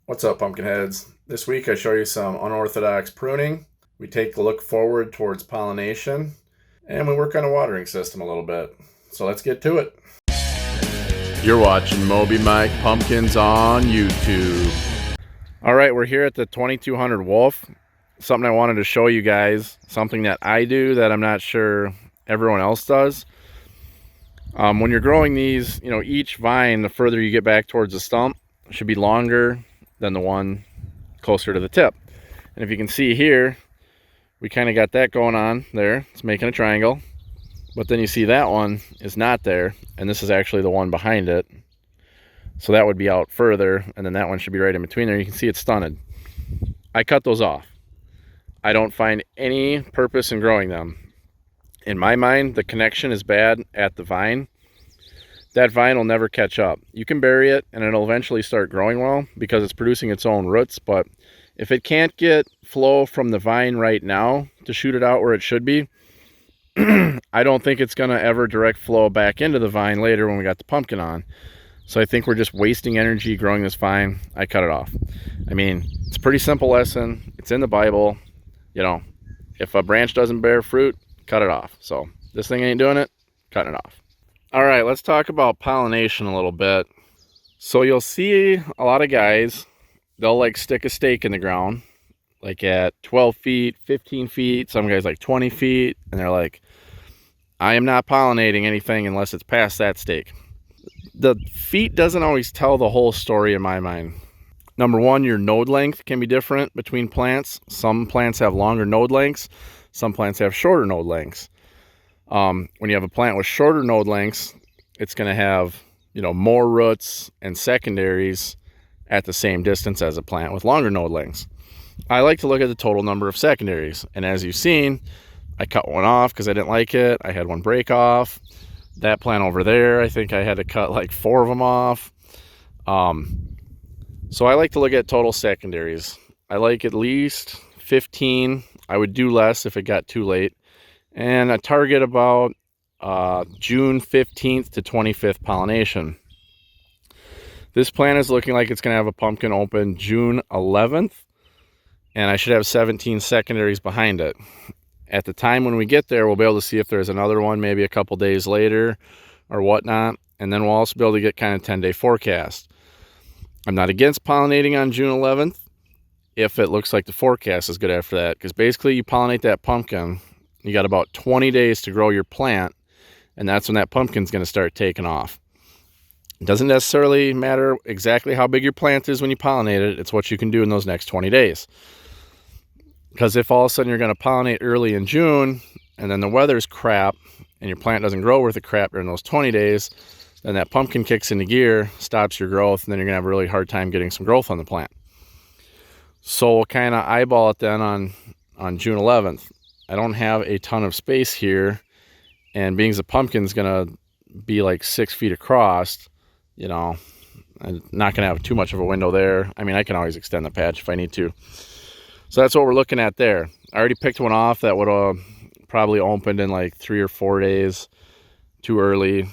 What's up, pumpkinheads? This week I show you some unorthodox pruning. We take a look forward towards pollination, and we work on a watering system a little bit. So let's get to it. You're watching Moby Mike Pumpkins on YouTube. All right, we're here at the 2200 Wolf. Something I wanted to show you guys, something that I do that I'm not sure everyone else does. When you're growing these, each vine, the further you get back towards the stump, should be longer than the one closer to the tip. And if you can see here, we kind of got that going on there. It's making a triangle. But then you see that one is not there, and this is actually the one behind it. So that would be out further, and then that one should be right in between there. You can see it's stunted. I cut those off. I don't find any purpose in growing them. In my mind, the connection is bad at the vine. That vine will never catch up. You can bury it and it'll eventually start growing well because it's producing its own roots, but if it can't get flow from the vine right now to shoot it out where it should be, I don't think it's going to ever direct flow back into the vine later when we got the pumpkin on. So I think we're just wasting energy growing this vine. I cut it off. I mean, it's a pretty simple lesson. It's in the Bible. If a branch doesn't bear fruit, cut it off. So this thing ain't doing it, cutting it off. All right, let's talk about pollination a little bit. So you'll see a lot of guys, they'll like stick a stake in the ground, like at 12 feet, 15 feet, some guys like 20 feet, and they're like, I am not pollinating anything unless it's past that stake. The feet doesn't always tell the whole story in my mind. Number one, your node length can be different between plants. Some plants have longer node lengths. Some plants have shorter node lengths. When you have a plant with shorter node lengths, it's going to have, more roots and secondaries at the same distance as a plant with longer node lengths. I like to look at the total number of secondaries. And as you've seen, I cut one off because I didn't like it. I had one break off. That plant over there, I think I had to cut like 4 of them off. So I like to look at total secondaries. I like at least 15. I would do less if it got too late. And I target about June 15th to 25th pollination. This plant is looking like it's going to have a pumpkin open June 11th. And I should have 17 secondaries behind it. At the time when we get there, we'll be able to see if there's another one maybe a couple days later or whatnot. And then we'll also be able to get kind of 10-day forecast. I'm not against pollinating on June 11th if it looks like the forecast is good after that. Because basically you pollinate that pumpkin, you got about 20 days to grow your plant. And that's when that pumpkin's going to start taking off. It doesn't necessarily matter exactly how big your plant is when you pollinate it. It's what you can do in those next 20 days. Because if all of a sudden you're going to pollinate early in June and then the weather's crap and your plant doesn't grow worth a crap during those 20 days, then that pumpkin kicks into gear, stops your growth, and then you're going to have a really hard time getting some growth on the plant. So we'll kind of eyeball it then on June 11th. I don't have a ton of space here, and being the pumpkin's going to be like 6 feet across, I'm not going to have too much of a window there. I mean, I can always extend the patch if I need to. So that's what we're looking at there. I already picked one off that would have probably opened in like 3 or 4 days. Too early,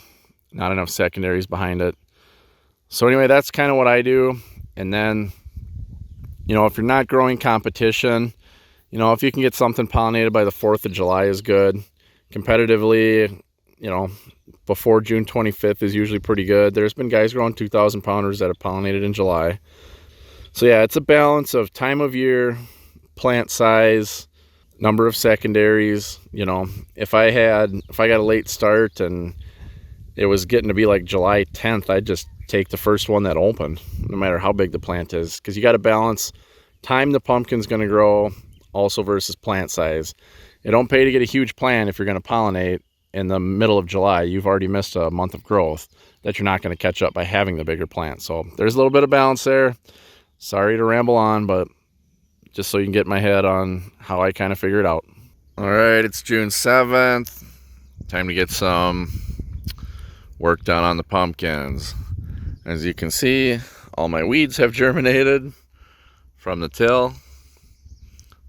not enough secondaries behind it. So anyway, that's kind of what I do. And then, if you're not growing competition, if you can get something pollinated by the 4th of July is good. Competitively, before June 25th is usually pretty good. There's been guys growing 2,000 pounders that have pollinated in July. So yeah, it's a balance of time of year, plant size, number of secondaries. If I got a late start and it was getting to be like July 10th, I'd just take the first one that opened, no matter how big the plant is, because you got to balance time the pumpkin's going to grow also versus plant size. It don't pay to get a huge plant if you're going to pollinate in the middle of July. You've already missed a month of growth that you're not going to catch up by having the bigger plant. So there's a little bit of balance there. Sorry to ramble on, but just so you can get my head on how I kind of figure it out. All right, it's June 7th. Time to get some work done on the pumpkins. As you can see, all my weeds have germinated from the till.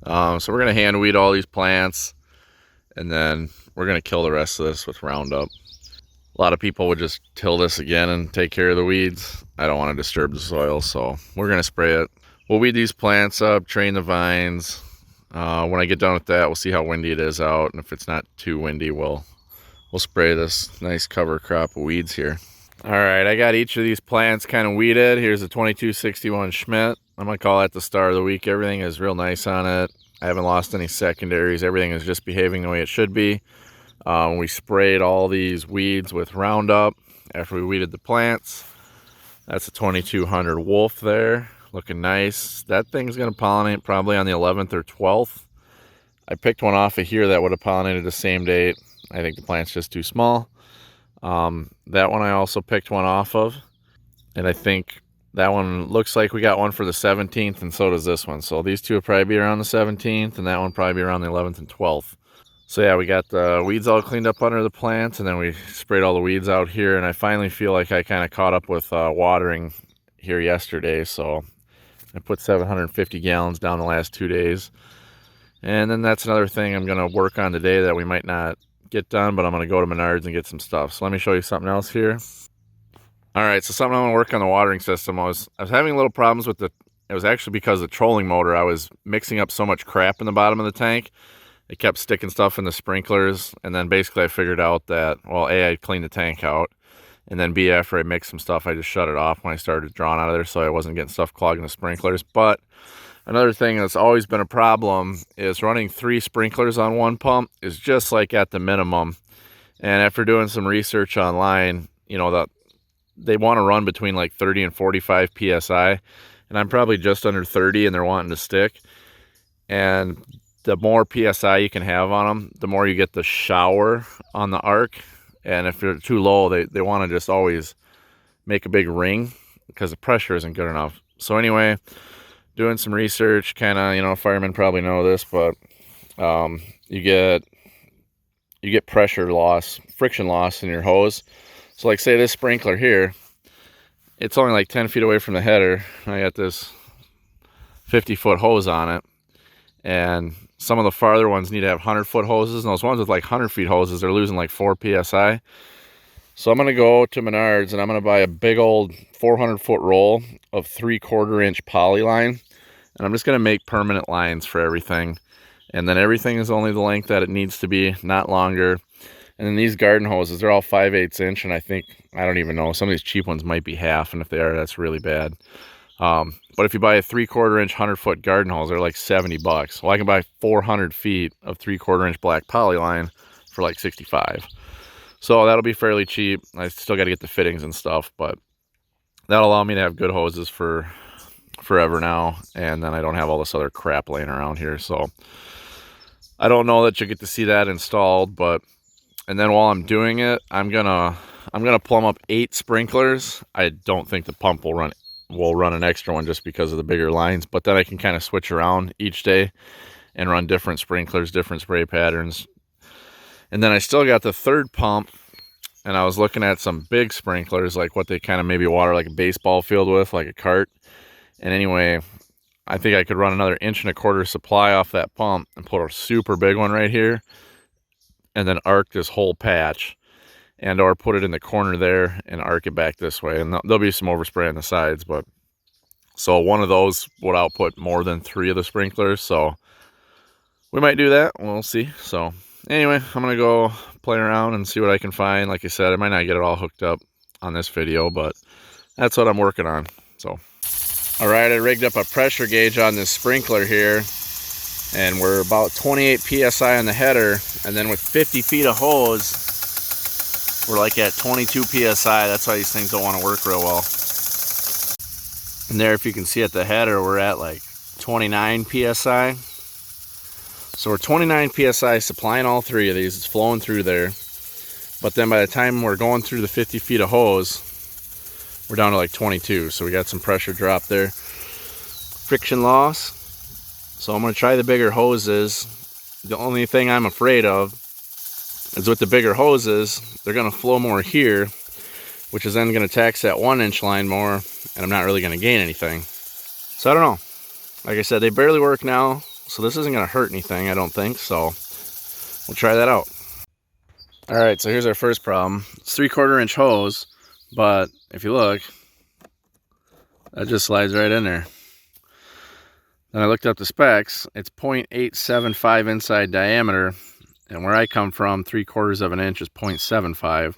So we're going to hand weed all these plants, and then we're going to kill the rest of this with Roundup. A lot of people would just till this again and take care of the weeds. I don't want to disturb the soil, so we're going to spray it. We'll weed these plants up, train the vines. When I get done with that, we'll see how windy it is out, and if it's not too windy, we'll spray this nice cover crop of weeds here. All right, I got each of these plants kind of weeded. Here's a 2261 Schmidt. I'm gonna call that the star of the week. Everything is real nice on it. I haven't lost any secondaries. Everything is just behaving the way it should be. We sprayed all these weeds with Roundup after we weeded the plants. That's a 2200 Wolf there, looking nice. That thing's gonna pollinate probably on the 11th or 12th. I picked one off of here that would have pollinated the same date. I think the plant's just too small. That one I also picked one off of, and I think that one looks like we got one for the 17th, and so does this one. So these two will probably be around the 17th, and that one probably be around the 11th and 12th. So yeah, we got the weeds all cleaned up under the plants, and then we sprayed all the weeds out here, and I finally feel like I kind of caught up with watering here yesterday. So I put 750 gallons down the last 2 days. And then that's another thing I'm going to work on today that we might not get done, but I'm going to go to Menards and get some stuff. So let me show you something else here. All right, so something I'm going to work on the watering system. I was having little problems with it was actually because of the trolling motor. I was mixing up so much crap in the bottom of the tank. It kept sticking stuff in the sprinklers, and then basically I figured out that, well, A, I cleaned the tank out, and then B, after I mixed some stuff, I just shut it off when I started drawing out of there so I wasn't getting stuff clogging the sprinklers. But another thing that's always been a problem is running 3 sprinklers on one pump is just like at the minimum. And after doing some research online, you know, that they want to run between like 30 and 45 PSI, and I'm probably just under 30 and they're wanting to stick. And the more PSI you can have on them, the more you get the shower on the arc. And if they're too low, they want to just always make a big ring because the pressure isn't good enough. So anyway, doing some research, kind of, you know, firemen probably know this, but you get pressure loss, friction loss in your hose. So like say this sprinkler here, it's only like 10 feet away from the header. I got this 50-foot hose on it, and some of the farther ones need to have 100-foot hoses, and those ones with like 100 feet hoses, they're losing like 4 PSI. So I'm going to go to Menards and I'm going to buy a big old 400-foot roll of 3/4 inch poly line. And I'm just going to make permanent lines for everything. And then everything is only the length that it needs to be, not longer. And then these garden hoses, they're all 5/8 inch. And I don't even know, some of these cheap ones might be half. And if they are, that's really bad. But if you buy a 3/4 inch 100-foot garden hose, they're like $70. Well, I can buy 400 feet of 3/4 inch black poly line for like $65. So that'll be fairly cheap. I still got to get the fittings and stuff, but that'll allow me to have good hoses for forever now. And then I don't have all this other crap laying around here. So I don't know that you'll get to see that installed, and then while I'm doing it, I'm gonna plumb up 8 sprinklers. I don't think the pump will run an extra one just because of the bigger lines, but then I can kind of switch around each day and run different sprinklers, different spray patterns. And then I still got the 3rd pump, and I was looking at some big sprinklers, like what they kind of maybe water like a baseball field with, like a cart. And anyway, I think I could run another 1.25 inch supply off that pump and put a super big one right here, and then arc this whole patch, and or put it in the corner there and arc it back this way. And there'll be some overspray on the sides, but so one of those would output more than 3 of the sprinklers. So we might do that. We'll see. So anyway, I'm going to go play around and see what I can find. Like I said, I might not get it all hooked up on this video, but that's what I'm working on. So, all right, I rigged up a pressure gauge on this sprinkler here, and we're about 28 PSI on the header. And then with 50 feet of hose, we're like at 22 PSI. That's why these things don't want to work real well. And there, if you can see at the header, we're at like 29 PSI. So we're 29 PSI supplying all 3 of these. It's flowing through there. But then by the time we're going through the 50 feet of hose, we're down to like 22. So we got some pressure drop there. Friction loss. So I'm going to try the bigger hoses. The only thing I'm afraid of is with the bigger hoses, they're going to flow more here, which is then going to tax that 1 inch line more, and I'm not really going to gain anything. So I don't know. Like I said, they barely work now, so this isn't going to hurt anything, I don't think. So we'll try that out. All right, so here's our first problem. It's 3/4 inch hose, but if you look, that just slides right in there. Then I looked up the specs. It's 0.875 inside diameter, and where I come from, 3/4 of an inch is 0.75.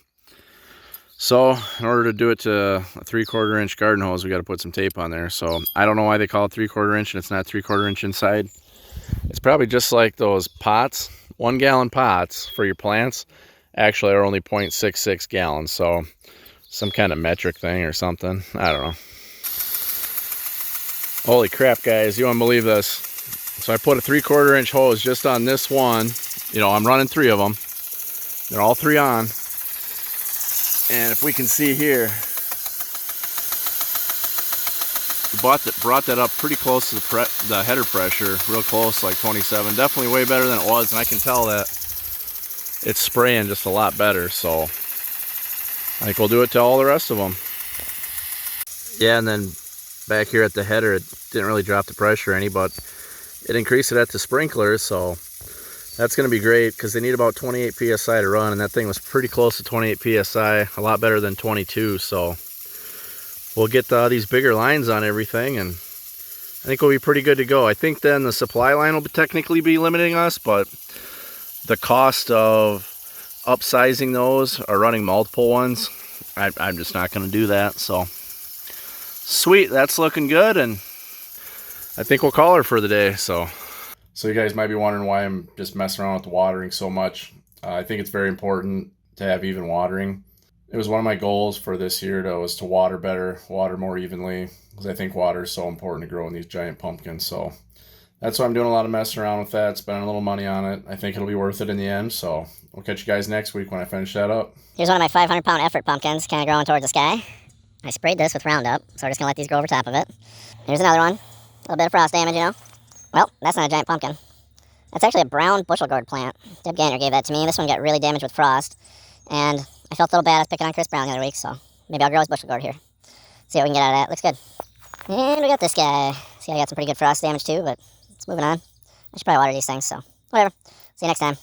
So in order to do it to a 3/4 inch garden hose, we got to put some tape on there. So I don't know why they call it 3/4 inch and it's not 3/4 inch inside. It's probably just like those pots, 1 gallon pots for your plants actually are only 0.66 gallons. So some kind of metric thing or something. I don't know. Holy crap, guys, you won't believe this. So I put a 3/4 inch hose just on this one. You know, I'm running 3 of them. They're all 3 on. And if we can see here, brought that up pretty close to the header pressure, real close, like 27. Definitely way better than it was, and I can tell that it's spraying just a lot better. So I think we'll do it to all the rest of them. Yeah, and then back here at the header, it didn't really drop the pressure any, but it increased it at the sprinklers, so that's going to be great because they need about 28 psi to run, and that thing was pretty close to 28 psi, a lot better than 22. So we'll get these bigger lines on everything, and I think we'll be pretty good to go. I think then the supply line will technically be limiting us, but the cost of upsizing those or running multiple ones, I'm just not going to do that. So sweet, that's looking good, and I think we'll call her for the day. So you guys might be wondering why I'm just messing around with the watering so much. I think it's very important to have even watering. It was one of my goals for this year was to water better, water more evenly, because I think water is so important to growing these giant pumpkins. So that's why I'm doing a lot of messing around with that, spending a little money on it. I think it'll be worth it in the end. So we'll catch you guys next week when I finish that up. Here's one of my 500-pound effort pumpkins, kind of growing towards the sky. I sprayed this with Roundup, so we're just going to let these grow over top of it. Here's another one. A little bit of frost damage, you know. Well, that's not a giant pumpkin. That's actually a brown bushel gourd plant. Deb Gaynor gave that to me. This one got really damaged with frost, and I felt a little bad. I was picking on Chris Brown the other week, so maybe I'll grow his bushel gourd here. See what we can get out of that. Looks good. And we got this guy. See, I got some pretty good frost damage too, but it's moving on. I should probably water these things, so whatever. See you next time.